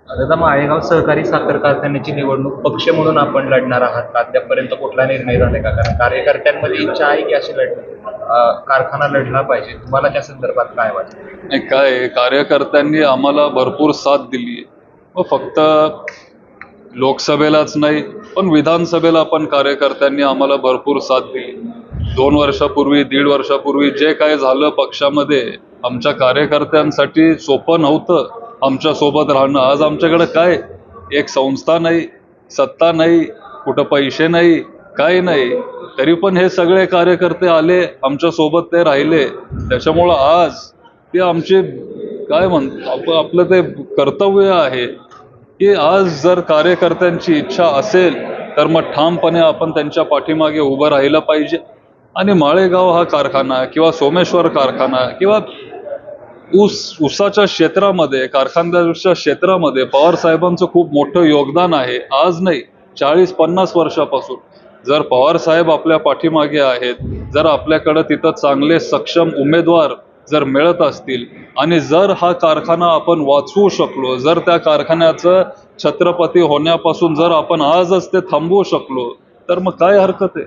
दादा, माळेगाव सहकारी साखर कारखान्याची निवडणूक पक्ष म्हणून आपण लढणार आहात का? अद्यापर्यंत कुठला निर्णय झाला का? कारण कार्यकर्त्यांमध्ये इच्छा आहे की अशी कारखाना लढला पाहिजे. तुम्हाला त्या संदर्भात काय वाटतं? नाही, काय आहे, कार्यकर्त्यांनी आम्हाला भरपूर साथ दिली. व फक्त लोकसभेलाच नाही पण विधानसभेला पण कार्यकर्त्यांनी आम्हाला भरपूर साथ दिली. 2 वर्षापूर्वी 1.5 वर्षापूर्वी जे काय झालं पक्षामध्ये, आमच्या कार्यकर्त्यांसाठी सोपं नव्हतं आमच्या सोबत राहणं. आज आमच्याकडे काय, एक संस्था नाही, सत्ता नाही, कुठं पैसे नाही, काही नाही, तरी पण हे सगळे कार्यकर्ते आले आमच्या सोबत, ते राहिले. त्याच्यामुळं आज ते आमचे काय आपलं ते कर्तव्य आहे की आज जर कार्यकर्त्यांची इच्छा असेल तर मग ठामपणे आपण त्यांच्या पाठीमागे उभं राहिलं पाहिजे. आणि माळेगाव हा कारखाना किंवा सोमेश्वर कारखाना किंवा ऊसाच्या क्षेत्रामध्ये, कारखानदारीच्या क्षेत्रामध्ये पवार साहेबांचं खूप मोठं योगदान आहे. आज नाही, 40-50 वर्षापासून. जर पवार साहेब आपल्या पाठीमागे आहेत, जर आपल्याकडं तिथं चांगले सक्षम उमेदवार जर मिळत असतील आणि जर हा कारखाना आपण वाचवू शकलो, जर त्या कारखान्याचं छत्रपती होण्यापासून जर आपण आजच ते थांबवू शकलो, तर मग काय हरकत आहे.